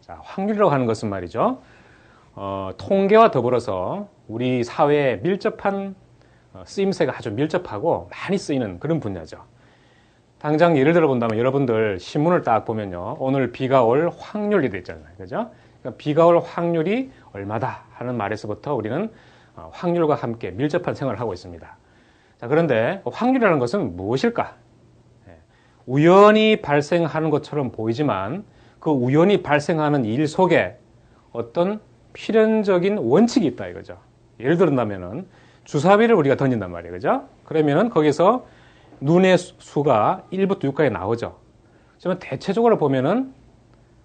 자, 확률이라고 하는 것은 말이죠. 통계와 더불어서 우리 사회에 밀접한 쓰임새가 아주 밀접하고 많이 쓰이는 그런 분야죠. 당장 예를 들어 본다면 여러분들 신문을 딱 보면요. 오늘 비가 올 확률이 돼 있잖아요. 그죠? 그러니까 비가 올 확률이 얼마다 하는 말에서부터 우리는 확률과 함께 밀접한 생활을 하고 있습니다. 자, 그런데 확률이라는 것은 무엇일까? 우연히 발생하는 것처럼 보이지만 그 우연히 발생하는 일 속에 어떤 필연적인 원칙이 있다 이거죠. 예를 들었다면은 주사위를 우리가 던진단 말이에요. 그죠? 그러면은 거기서 눈의 수가 1부터 6까지 나오죠. 하지만 대체적으로 보면은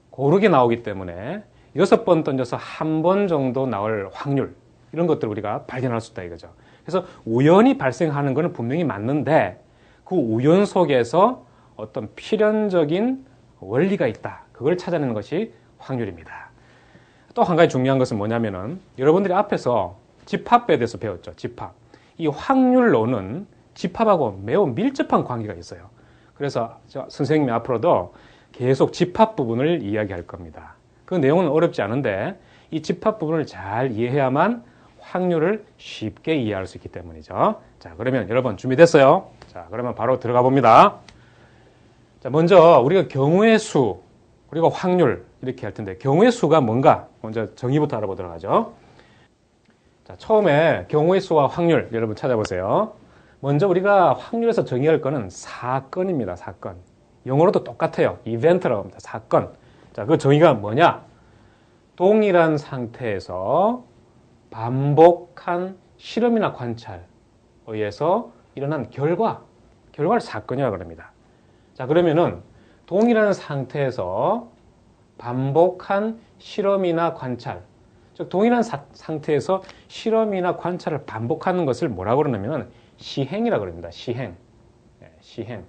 고르게 나오기 때문에 6번 던져서 한 번 정도 나올 확률, 이런 것들을 우리가 발견할 수 있다 이거죠. 그래서 우연히 발생하는 것은 분명히 맞는데 그 우연 속에서 어떤 필연적인 원리가 있다. 그걸 찾아내는 것이 확률입니다. 또 한 가지 중요한 것은 뭐냐면은 여러분들이 앞에서 집합에 대해서 배웠죠. 집합. 이 확률론은 집합하고 매우 밀접한 관계가 있어요. 그래서 선생님이 앞으로도 계속 집합 부분을 이야기할 겁니다. 그 내용은 어렵지 않은데 이 집합 부분을 잘 이해해야만 확률을 쉽게 이해할 수 있기 때문이죠. 자, 그러면 여러분 준비됐어요? 자, 그러면 바로 들어가 봅니다. 자, 먼저 우리가 경우의 수 그리고 확률 이렇게 할 텐데 경우의 수가 뭔가 먼저 정의부터 알아보도록 하죠. 자, 처음에 경우의 수와 확률 여러분 찾아보세요. 먼저 우리가 확률에서 정의할 거는 사건입니다. 사건. 영어로도 똑같아요. 이벤트라고 합니다. 사건. 자, 그 정의가 뭐냐? 동일한 상태에서 반복한 실험이나 관찰에 의해서 일어난 결과를 사건이라고 합니다. 자, 그러면은 동일한 상태에서 반복한 실험이나 관찰, 즉 동일한 상태에서 실험이나 관찰을 반복하는 것을 뭐라고 그러냐면 시행이라고 합니다. 시행. 시행.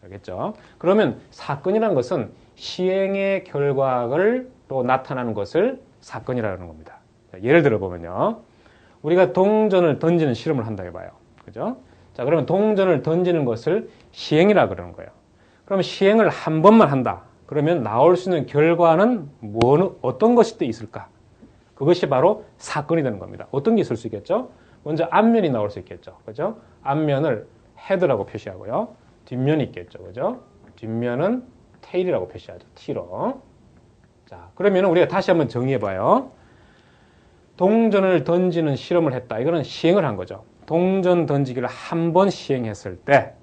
알겠죠? 그러면 사건이라는 것은 시행의 결과를 또 나타나는 것을 사건이라는 겁니다. 자, 예를 들어 보면요. 우리가 동전을 던지는 실험을 한다 해봐요. 그죠? 자, 그러면 동전을 던지는 것을 시행이라고 그러는 거예요. 그러면 시행을 한 번만 한다. 그러면 나올 수 있는 결과는 어떤 것이 또 있을까? 그것이 바로 사건이 되는 겁니다. 어떤 게 있을 수 있겠죠? 먼저 앞면이 나올 수 있겠죠. 그죠? 앞면을 헤드라고 표시하고요. 뒷면이 있겠죠. 그죠? 뒷면은 테일이라고 표시하죠. T로. 자, 그러면 우리가 다시 한번 정의해 봐요. 동전을 던지는 실험을 했다. 이거는 시행을 한 거죠. 동전 던지기를 한 번 시행했을 때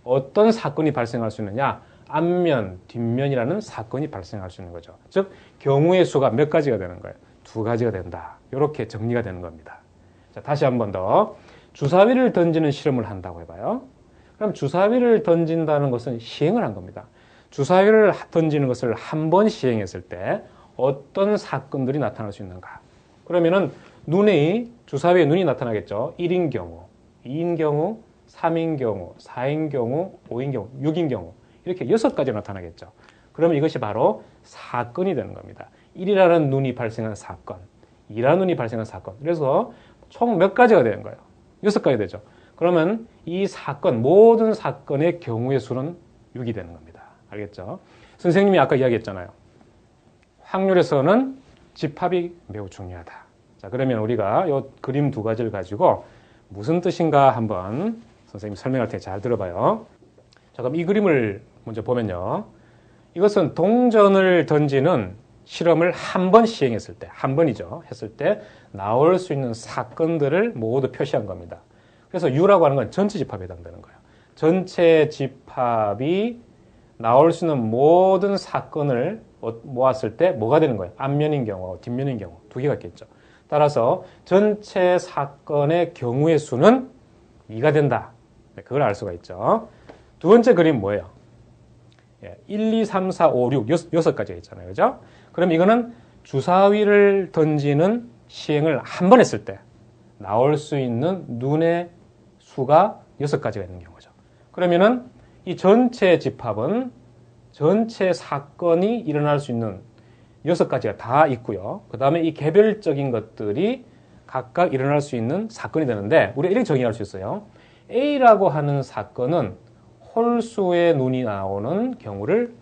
어떤 사건이 발생할 수 있느냐? 앞면, 뒷면이라는 사건이 발생할 수 있는 거죠. 즉, 경우의 수가 몇 가지가 되는 거예요? 2가지가 된다. 이렇게 정리가 되는 겁니다. 자, 다시 한 번 더. 주사위를 던지는 실험을 한다고 해봐요. 그럼 주사위를 던진다는 것은 시행을 한 겁니다. 주사위를 던지는 것을 한 번 시행했을 때 어떤 사건들이 나타날 수 있는가? 그러면은 주사위에 눈이 나타나겠죠. 1인 경우, 2인 경우, 3인 경우, 4인 경우, 5인 경우, 6인 경우 이렇게 6가지가 나타나겠죠. 그러면 이것이 바로 사건이 되는 겁니다. 1이라는 눈이 발생한 사건, 2라는 눈이 발생한 사건. 그래서 총 몇 가지가 되는 거예요? 6가지 되죠. 그러면 이 사건, 모든 사건의 경우의 수는 6이 되는 겁니다. 알겠죠? 선생님이 아까 이야기했잖아요. 확률에서는 집합이 매우 중요하다. 자, 그러면 우리가 이 그림 2가지를 가지고 무슨 뜻인가 한번 선생님이 설명할 테니 잘 들어봐요. 자, 그럼 이 그림을 먼저 보면요. 이것은 동전을 던지는 실험을 한 번 시행했을 때, 한 번이죠. 했을 때 나올 수 있는 사건들을 모두 표시한 겁니다. 그래서 U라고 하는 건 전체 집합에 해당되는 거예요. 전체 집합이 나올 수 있는 모든 사건을 모았을 때 뭐가 되는 거예요? 앞면인 경우, 뒷면인 경우 2개가 있겠죠. 따라서 전체 사건의 경우의 수는 2가 된다. 그걸 알 수가 있죠. 두 번째 그림 뭐예요? 1, 2, 3, 4, 5, 6, 6가지가 있잖아요. 그죠? 그럼 이거는 주사위를 던지는 시행을 한 번 했을 때 나올 수 있는 눈의 수가 6가지가 있는 경우죠. 그러면은 이 전체 집합은 전체 사건이 일어날 수 있는 6가지가 다 있고요. 그 다음에 이 개별적인 것들이 각각 일어날 수 있는 사건이 되는데 우리가 이렇게 정의할 수 있어요. A라고 하는 사건은 홀수의 눈이 나오는 경우를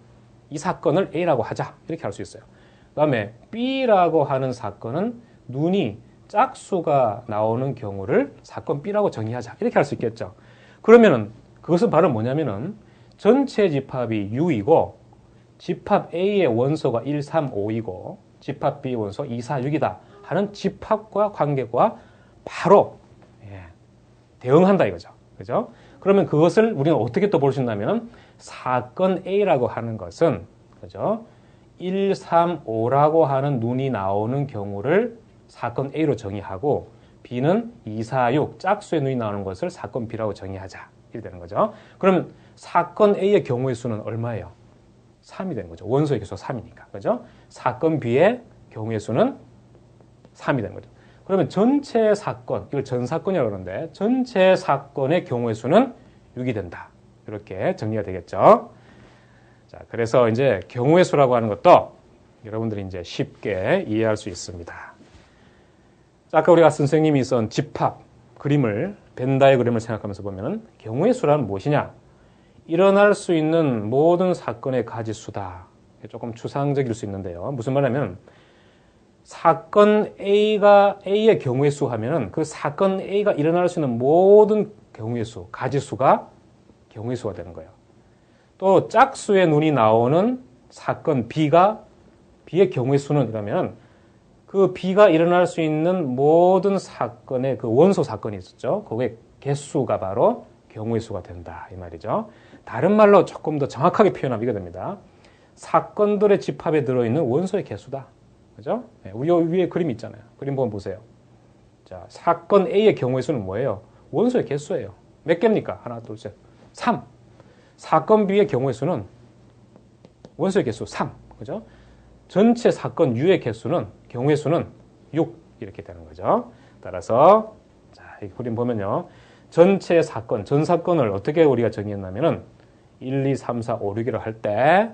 이 사건을 A라고 하자. 이렇게 할 수 있어요. 그 다음에 B라고 하는 사건은 눈이 짝수가 나오는 경우를 사건 B라고 정의하자. 이렇게 할 수 있겠죠. 그러면은 그것은 바로 뭐냐면은 전체 집합이 U이고 집합 A의 원소가 1, 3, 5이고 집합 B의 원소 2, 4, 6이다 하는 집합과 관계가 바로 대응한다 이거죠. 그죠? 그러면 그것을 우리는 어떻게 또 볼 수 있냐면 사건 A라고 하는 것은 그죠? 1, 3, 5라고 하는 눈이 나오는 경우를 사건 A로 정의하고 B는 2, 4, 6 짝수의 눈이 나오는 것을 사건 B라고 정의하자. 이렇게 되는 거죠. 그러면 사건 A의 경우의 수는 얼마예요? 3이 되는 거죠. 원소의 개수가 3이니까. 그죠? 사건 B의 경우의 수는 3이 되는 거죠. 그러면 전체 사건, 이걸 전사건이라고 그러는데 전체 사건의 경우의 수는 6이 된다. 이렇게 정리가 되겠죠. 자, 그래서 이제 경우의 수라고 하는 것도 여러분들이 이제 쉽게 이해할 수 있습니다. 자, 아까 우리가 선생님이 쓴 집합 그림을 벤다의 그림을 생각하면서 보면은 경우의 수란 무엇이냐? 일어날 수 있는 모든 사건의 가지수다. 조금 추상적일 수 있는데요. 무슨 말이냐면 사건 A의 경우의 수 하면은 그 사건 A가 일어날 수 있는 모든 경우의 수, 가지수가 경우의 수가 되는 거예요. 또 짝수의 눈이 나오는 사건 B의 경우의 수는 이라면 그 B가 일어날 수 있는 모든 사건의 그 원소 사건이 있었죠. 그게 개수가 바로 경우의 수가 된다. 이 말이죠. 다른 말로 조금 더 정확하게 표현하면 이게 됩니다. 사건들의 집합에 들어있는 원소의 개수다. 그죠? 우리 위에 그림이 있잖아요. 그림 보면 보세요. 자, 사건 A의 경우의 수는 뭐예요? 원소의 개수예요. 몇 개입니까? 하나, 둘, 셋. 3. 사건 B의 경우의 수는 원소의 개수 3. 그죠? 전체 사건 U의 개수는, 경우의 수는 6. 이렇게 되는 거죠. 따라서, 자, 이 그림 보면요. 전체 사건, 전 사건을 어떻게 우리가 정의했냐면은 1, 2, 3, 4, 5, 6이라고 할 때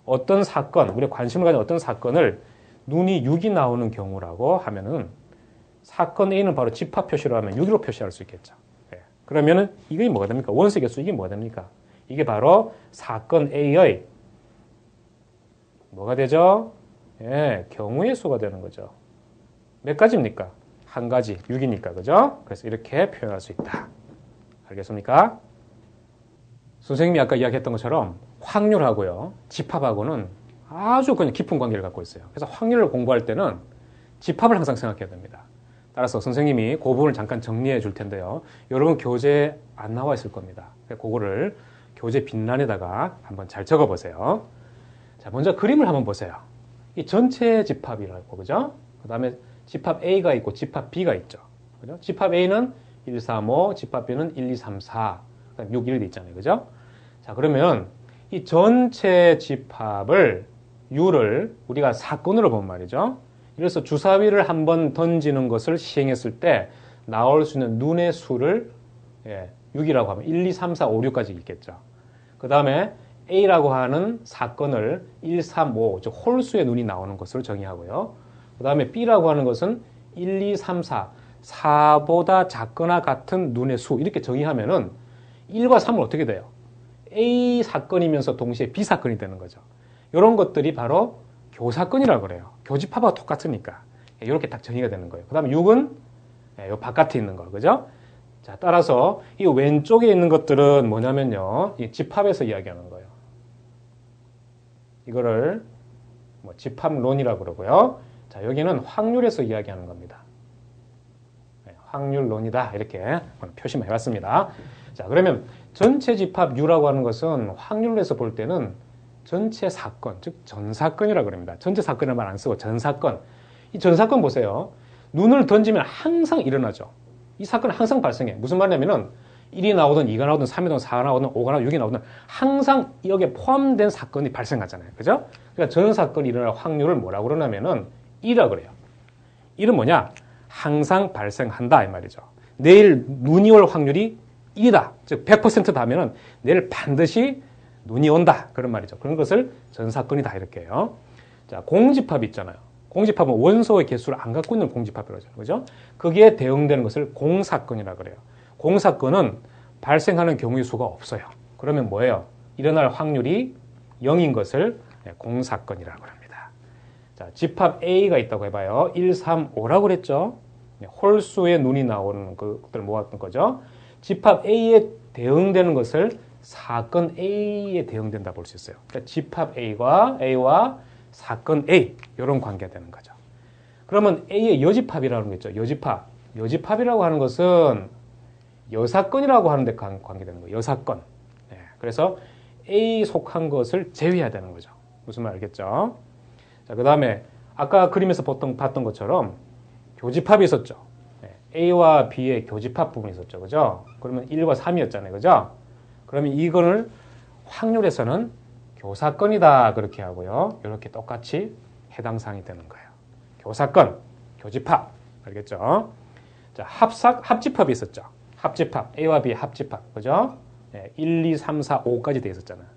어떤 사건, 우리가 관심을 가진 어떤 사건을 눈이 6이 나오는 경우라고 하면은 사건 A는 바로 집합 표시로 하면 6으로 표시할 수 있겠죠. 그러면은 이게 뭐가 됩니까? 원소의 개수 이게 뭐가 됩니까? 이게 바로 사건 A의 뭐가 되죠? 경우의 수가 되는 거죠. 몇 가지입니까? 한 가지, 6이니까, 그죠? 그래서 이렇게 표현할 수 있다. 알겠습니까? 선생님이 아까 이야기했던 것처럼 확률하고요, 집합하고는 아주 그냥 깊은 관계를 갖고 있어요. 그래서 확률을 공부할 때는 집합을 항상 생각해야 됩니다. 따라서 선생님이 그 부분을 잠깐 정리해 줄 텐데요. 여러분 교재에 안 나와 있을 겁니다. 그거를 교재 빈란에다가 한번 잘 적어 보세요. 자, 먼저 그림을 한번 보세요. 이 전체 집합이라고, 그죠? 그 다음에 집합 A가 있고 집합 B가 있죠. 그죠? 집합 A는 1, 3, 5, 집합 B는 1, 2, 3, 4, 그다음에 6, 1이 있잖아요. 그죠? 자, 그러면 이 전체 집합을 U를 우리가 사건으로 본 말이죠. 그래서 주사위를 한번 던지는 것을 시행했을 때 나올 수 있는 눈의 수를 6이라고 하면 1, 2, 3, 4, 5, 6까지 있겠죠. 그 다음에 A라고 하는 사건을 1, 3, 5, 즉 홀수의 눈이 나오는 것으로 정의하고요. 그 다음에 B라고 하는 것은 1, 2, 3, 4, 4보다 작거나 같은 눈의 수 이렇게 정의하면은 1과 3은 어떻게 돼요? A 사건이면서 동시에 B 사건이 되는 거죠. 이런 것들이 바로 교사건이라고 그래요. 교집합하고 똑같으니까. 이렇게 딱 정의가 되는 거예요. 그 다음에 6은 이 바깥에 있는 거, 그죠? 자, 따라서 이 왼쪽에 있는 것들은 뭐냐면요. 이 집합에서 이야기하는 거예요. 이거를 뭐 집합론이라고 그러고요. 자, 여기는 확률에서 이야기하는 겁니다. 확률론이다. 이렇게 표시만 해봤습니다. 자, 그러면 전체 집합 U라고 하는 것은 확률에서 볼 때는 전체 사건, 즉 전사건이라고 그럽니다. 전체 사건을 말 안 쓰고 전사건. 이 전사건 보세요. 눈을 던지면 항상 일어나죠. 이 사건은 항상 발생해. 무슨 말이냐면은 1이 나오든 2가 나오든 3이 나오든 4가 나오든 5가 나오든 6이 나오든 항상 여기에 포함된 사건이 발생하잖아요. 그죠? 그러니까 전 사건이 일어날 확률을 뭐라고 그러냐면은 1이라고 그래요. 1은 뭐냐? 항상 발생한다 이 말이죠. 내일 눈이 올 확률이 1이다. 즉 100%다 하면은 내일 반드시 눈이 온다. 그런 말이죠. 그런 것을 전사건이다 이렇게 해요. 자, 공집합 있잖아요. 공집합은 원소의 개수를 안 갖고 있는 공집합이라고 하죠. 그죠? 거기에 대응되는 것을 공사건이라고 그래요. 공사건은 발생하는 경우의 수가 없어요. 그러면 뭐예요? 일어날 확률이 0인 것을 공사건이라고 합니다. 자, 집합 A가 있다고 해봐요. 1, 3, 5라고 그랬죠. 홀수의 눈이 나오는 것들을 모았던 거죠. 집합 A에 대응되는 것을 사건 A에 대응된다 볼 수 있어요. 그러니까 집합 A와 사건 A 이런 관계가 되는 거죠. 그러면 A의 여집합이라는 거 있죠. 여집합. 여집합이라고 하는 것은 여사건이라고 하는 데 관계되는 거예요. 여사건. 네, 그래서 A 속한 것을 제외해야 되는 거죠. 무슨 말 알겠죠? 자, 그 다음에 아까 그림에서 봤던 것처럼 교집합이 있었죠. 네, A와 B의 교집합 부분이 있었죠. 그죠? 그러면 1과 3이었잖아요. 그죠? 그러면 이거를 확률에서는 교사건이다. 그렇게 하고요. 이렇게 똑같이 해당 사항이 되는 거예요. 교사건, 교집합. 알겠죠? 자, 합집합이 있었죠. 합집합, A와 B의 합집합. 그죠? 네, 1, 2, 3, 4, 5까지 돼 있었잖아요.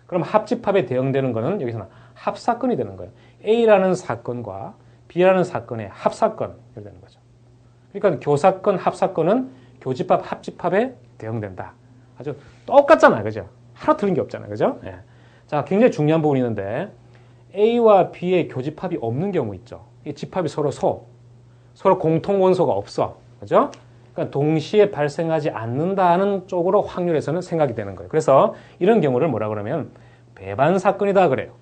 그럼 합집합에 대응되는 거는 여기서는 합사건이 되는 거예요. A라는 사건과 B라는 사건의 합사건이 되는 거죠. 그러니까 교사건, 합사건은 교집합, 합집합에 대응된다. 아주 똑같잖아요. 그죠? 하나 틀린 게 없잖아요. 그죠? 네. 자, 굉장히 중요한 부분이 있는데 A와 B의 교집합이 없는 경우 있죠. 이 집합이 서로 공통 원소가 없어. 그죠? 그러니까 동시에 발생하지 않는다는 쪽으로 확률에서는 생각이 되는 거예요. 그래서 이런 경우를 뭐라 그러면 배반 사건이다 그래요.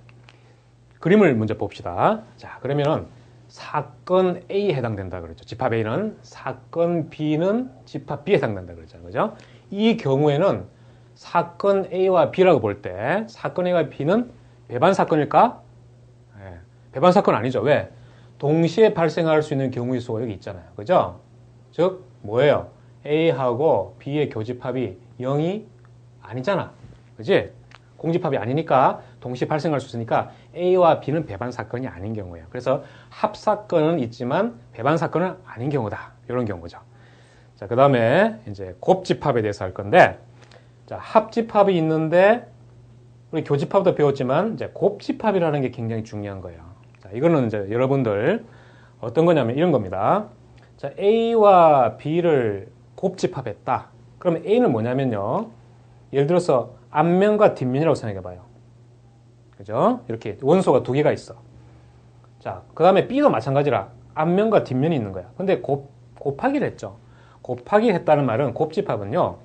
그림을 먼저 봅시다. 자, 그러면은 사건 A에 해당된다 그랬죠. 집합 A는 사건 B는 집합 B에 해당된다 그랬잖아요. 그죠? 이 경우에는 사건 A와 B라고 볼 때 사건 A와 B는 배반 사건일까? 네, 배반 사건 아니죠. 왜? 동시에 발생할 수 있는 경우의 수가 여기 있잖아요. 그죠? 즉 뭐예요? A하고 B의 교집합이 0이 아니잖아. 그지? 공집합이 아니니까 동시에 발생할 수 있으니까 A와 B는 배반 사건이 아닌 경우예요. 그래서 합사건은 있지만 배반 사건은 아닌 경우다. 이런 경우죠. 자, 그 다음에 이제 곱집합에 대해서 할 건데, 자, 합집합이 있는데 우리 교집합도 배웠지만 이제 곱집합이라는 게 굉장히 중요한 거예요. 자, 이거는 이제 여러분들 어떤 거냐면 이런 겁니다. 자, A와 B를 곱집합했다. 그러면 A는 뭐냐면요. 예를 들어서 앞면과 뒷면이라고 생각해 봐요. 그죠? 이렇게 원소가 두 개가 있어. 자, 그 다음에 B도 마찬가지라 앞면과 뒷면이 있는 거야. 근데 곱하기를 했죠. 곱하기 했다는 말은 곱집합은요.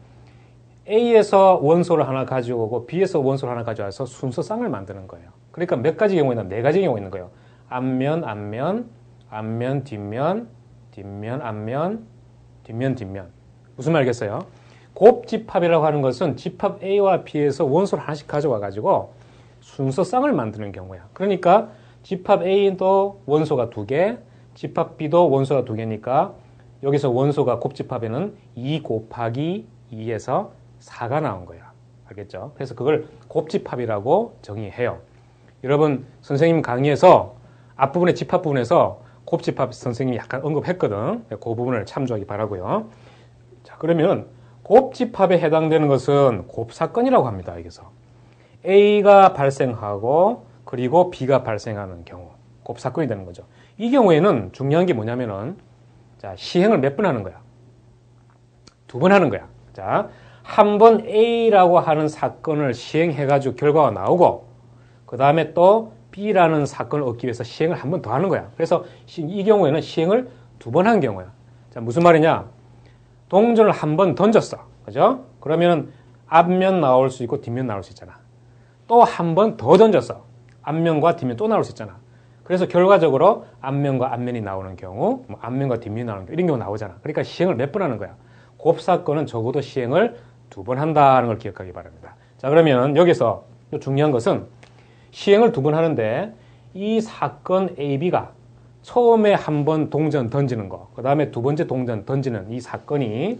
A에서 원소를 하나 가지고 오고 B에서 원소를 하나 가져와서 순서쌍을 만드는 거예요. 그러니까 몇 가지 경우가 있나? 네 가지 경우가 있는 거예요. 앞면, 뒷면, 뒷면, 앞면, 뒷면. 무슨 말 알겠어요? 곱집합이라고 하는 것은 집합 A와 B에서 원소를 하나씩 가져와 가지고 순서쌍을 만드는 경우야. 그러니까 집합 A도 원소가 두 개, 집합 B도 원소가 두 개니까 여기서 원소가 곱집합에는 2 곱하기 2에서 4가 나온 거야. 알겠죠? 그래서 그걸 곱집합이라고 정의해요. 여러분, 선생님 강의에서 앞부분의 집합 부분에서 곱집합 선생님이 약간 언급했거든. 그 부분을 참조하기 바라고요. 자, 그러면 곱집합에 해당되는 것은 곱사건이라고 합니다. 여기서 A가 발생하고 그리고 B가 발생하는 경우 곱사건이 되는 거죠. 이 경우에는 중요한 게 뭐냐면은 자, 시행을 몇 번 하는 거야? 2번 하는 거야. 자, 한 번 A라고 하는 사건을 시행해가지고 결과가 나오고 그 다음에 또 B라는 사건을 얻기 위해서 시행을 한 번 더 하는 거야. 그래서 이 경우에는 시행을 2번 한 경우야. 자, 무슨 말이냐? 동전을 한 번 던졌어. 그죠? 그러면 앞면 나올 수 있고 뒷면 나올 수 있잖아. 또 한 번 더 던졌어. 앞면과 뒷면 또 나올 수 있잖아. 그래서 결과적으로 앞면과 앞면이 나오는 경우, 앞면과 뒷면이 나오는 경우, 이런 경우 나오잖아. 그러니까 시행을 몇 번 하는 거야. 곱사건은 적어도 시행을 2번 한다는 걸 기억하기 바랍니다. 자, 그러면 여기서 중요한 것은 시행을 2번 하는데 이 사건 AB가 처음에 한 번 동전 던지는 거, 그 다음에 두 번째 동전 던지는 이 사건이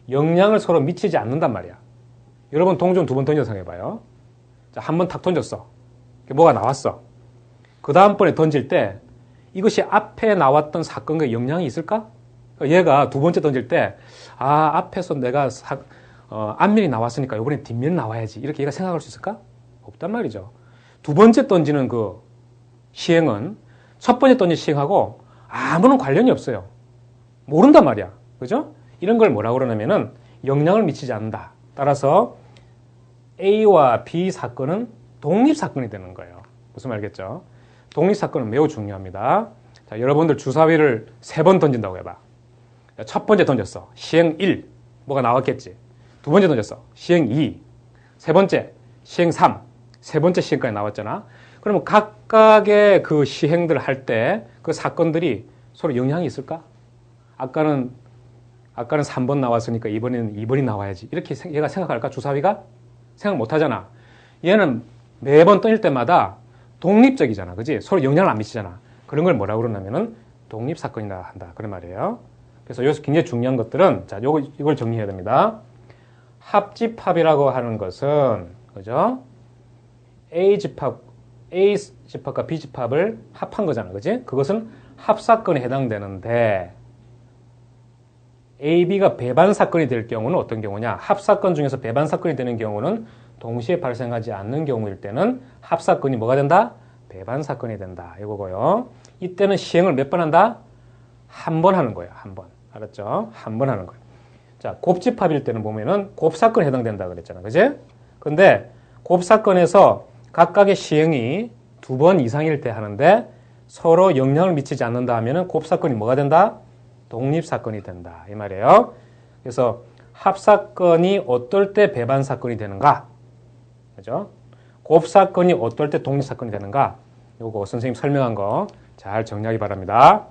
영향을 서로 미치지 않는단 말이야. 여러분 동전 2번 던져서 해봐요. 자, 한 번 탁 던졌어. 뭐가 나왔어. 그 다음번에 던질 때 이것이 앞에 나왔던 사건과 영향이 있을까? 얘가 두 번째 던질 때 앞에서 내가 앞면이 나왔으니까 이번에 뒷면 나와야지 이렇게 얘가 생각할 수 있을까? 없단 말이죠. 두 번째 던지는 그 시행은 첫 번째 던진 시행하고 아무런 관련이 없어요. 모른단 말이야. 그죠? 이런 걸 뭐라고 그러냐면은 영향을 미치지 않는다. 따라서 A와 B 사건은 독립사건이 되는 거예요. 무슨 말이겠죠? 독립사건은 매우 중요합니다. 자, 여러분들 주사위를 3번 던진다고 해봐. 첫 번째 던졌어. 시행 1. 뭐가 나왔겠지. 두 번째 던졌어. 시행 2. 세 번째, 시행 3. 세 번째 시행까지 나왔잖아. 그러면 각각의 그 시행들을 할 때 그 사건들이 서로 영향이 있을까? 아까는 3번 나왔으니까 이번에는 2번이 나와야지. 이렇게 얘가 생각할까? 주사위가? 생각 못 하잖아. 얘는 매번 던질 때마다 독립적이잖아. 그지? 서로 영향을 안 미치잖아. 그런 걸 뭐라고 그러냐면은 독립사건이라 한다. 그런 말이에요. 그래서 여기서 굉장히 중요한 것들은, 자, 이걸 정리해야 됩니다. 합집합이라고 하는 것은, 그죠? A 집합과 B 집합을 합한 거잖아. 그지? 그것은 합사건에 해당되는데, A, B가 배반 사건이 될 경우는 어떤 경우냐? 합사건 중에서 배반 사건이 되는 경우는 동시에 발생하지 않는 경우일 때는 합사건이 뭐가 된다? 배반 사건이 된다. 이거고요. 이때는 시행을 몇 번 한다? 한 번 하는 거예요. 한 번. 알았죠? 한 번 하는 거예요. 자, 곱집합일 때는 보면은 곱사건에 해당된다 그랬잖아. 그지? 근데 곱사건에서 각각의 시행이 2번 이상일 때 하는데 서로 영향을 미치지 않는다 하면은 곱사건이 뭐가 된다? 독립사건이 된다. 이 말이에요. 그래서 합사건이 어떨 때 배반사건이 되는가? 그죠? 곱사건이 어떨 때 독립사건이 되는가? 요거 선생님 설명한 거 잘 정리하기 바랍니다.